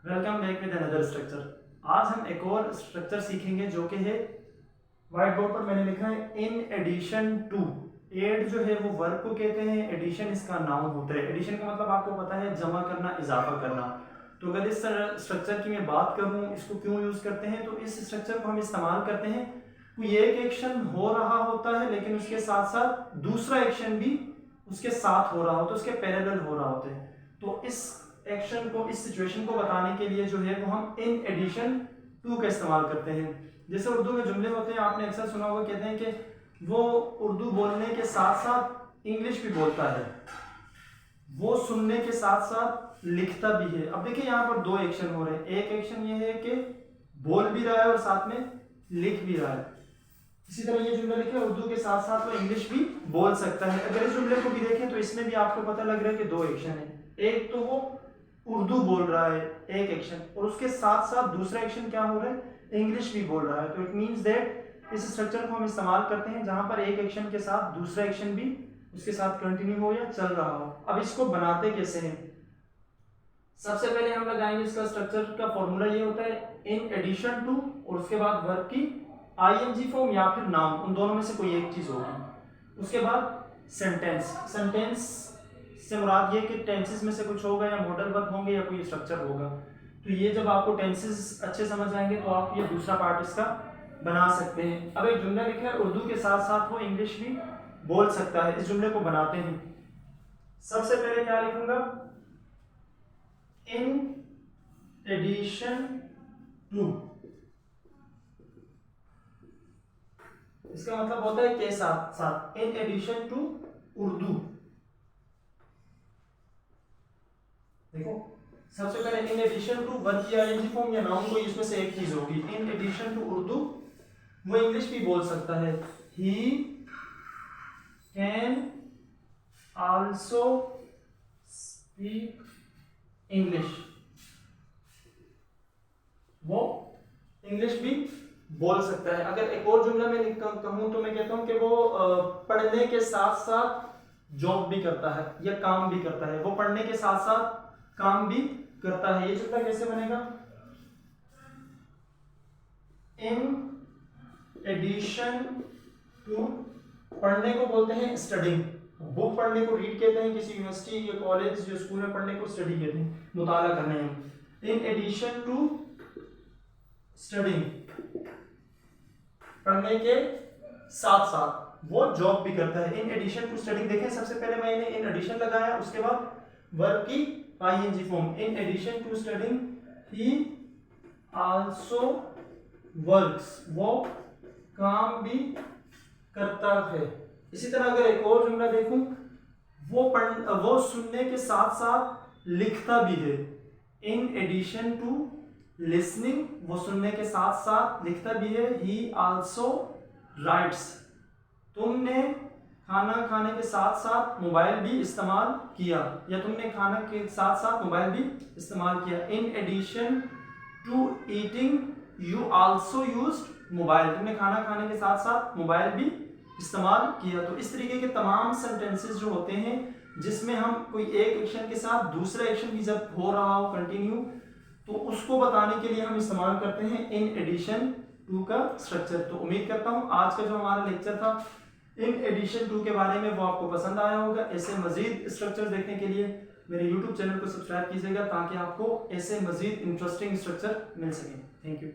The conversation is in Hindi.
Welcome back with another structure. आज हम एक और स्ट्रक्चर सीखेंगे जो कि है व्हाइट बोर्ड पर मैंने लिखा है इन एडिशन टू। एड जो है वो वर्ब को कहते हैं, एडिशन इसका नाउन होता है। एडिशन का मतलब आपको पता है जमा करना, इजाफा करना। तो अगर इस स्ट्रक्चर की मैं बात करूं इसको क्यों यूज करते हैं, तो इस स्ट्रक्चर को हम इस्तेमाल करते हैं कोई एक एक्शन हो रहा होता है लेकिन उसके साथ साथ दूसरा एक्शन भी उसके साथ हो रहा होता है, उसके पैरेलल हो रहा होता है। तो इस एक्शन को, इस सिचुएशन को बताने के लिए जो है वो हम इन एडिशन टू का इस्तेमाल करते हैं। जैसे उर्दू में जुमले होते हैं, आपने अक्सर सुना होगा, कहते हैं कि वो उर्दू बोलने के साथ साथ इंग्लिश भी बोलता है, वो सुनने के साथ साथ लिखता भी है। अब देखिए यहाँ पर दो एक्शन हो रहे हैं। एक एक्शन ये है कि बोल भी रहा है और साथ में लिख भी रहा है। इसी तरह ये जुमला लिखे उर्दू के साथ साथ वो इंग्लिश भी बोल सकता है। अगर इस जुमले को भी देखें तो इसमें भी आपको पता लग रहा है कि दो एक्शन है। एक तो वो उर्दू बोल रहा है एक एक्शन, और उसके साथ साथ दूसरा एक्शन क्या हो रहा है, इंग्लिश भी बोल रहा है। तो इट मींस दैट इस स्ट्रक्चर को हम इस्तेमाल करते हैं जहां पर एक एक्शन के साथ दूसरा एक्शन भी उसके साथ कंटिन्यू हो या चल रहा हो। अब इसको बनाते कैसे हैं, सबसे पहले हम लगाएंगे इसका स्ट्रक्चर का फॉर्मूला ये होता है इन एडिशन टू, और उसके बाद वर्ब की आईएनजी फॉर्म या फिर नाउन, उन दोनों में से कोई एक चीज होगी। उसके बाद सेंटेंस। सेंटेंस से मुराद ये कि टेंसेस में से कुछ होगा या मॉडल वर्ब होंगे या कोई स्ट्रक्चर होगा। तो ये जब आपको टेंसेस अच्छे समझ आएंगे तो आप ये दूसरा पार्ट इसका बना सकते हैं। अब एक जुमला लिखा है उर्दू के साथ साथ वो इंग्लिश भी बोल सकता है। इस जुमले को बनाते हैं। सबसे पहले क्या लिखूंगा, इन एडिशन टू। इसका मतलब होता है के साथ साथ, इन एडिशन टू उर्दू। देखो सबसे पहले इन एडिशन टू वर्ब की आईएनजी फॉर्म या नाउन, कोई इसमें से एक चीज होगी। इन एडिशन टू उर्दू, वो इंग्लिश भी बोल सकता है। He can also speak English, वो इंग्लिश भी बोल सकता है। अगर एक और जुमला में कहूं तो मैं कहता हूं कि वो पढ़ने के साथ साथ जॉब भी करता है या काम भी करता है। वो पढ़ने के साथ साथ काम भी करता है। ये जुमला कैसे बनेगा, इन एडिशन टू, पढ़ने को बोलते हैं स्टडिंग। बुक पढ़ने को रीड कहते हैं, किसी यूनिवर्सिटी या कॉलेज या स्कूल में पढ़ने को स्टडी कहते हैं, मुताला करने हैं। इन एडिशन टू स्टडिंग, पढ़ने के साथ साथ वो जॉब भी करता है। इन एडिशन टू स्टडिंग, देखें सबसे पहले मैंने इन एडिशन लगाया, उसके बाद वर्ब की I N G form. In addition to studying he also works, वो काम भी करता है। इसी तरह अगर एक और जुमला देखूं, वो सुनने के साथ साथ लिखता भी है। इन एडिशन टू लिसनिंग, वो सुनने के साथ साथ लिखता भी है। ही आल्सो राइट्स, तुमने खाना खाने के साथ साथ मोबाइल भी इस्तेमाल किया, या तुमने खाना के साथ साथ मोबाइल भी इस्तेमाल किया। In addition to eating you also used mobile, तुमने खाना खाने के साथ साथ मोबाइल भी इस्तेमाल किया। तो इस तरीके के तमाम सेंटेंसेस जो होते हैं जिसमें हम कोई एक एक्शन के साथ दूसरा एक्शन भी जब हो रहा हो कंटिन्यू, तो उसको बताने के लिए हम इस्तेमाल करते हैं इन एडिशन टू का स्ट्रक्चर। तो उम्मीद करता हूँ आज का जो हमारा लेक्चर था इन एडिशन टू के बारे में वो आपको पसंद आया होगा। ऐसे मजीद स्ट्रक्चर देखने के लिए मेरे यूट्यूब चैनल को सब्सक्राइब कीजिएगा ताकि आपको ऐसे मजीद इंटरेस्टिंग स्ट्रक्चर मिल सके। Thank you.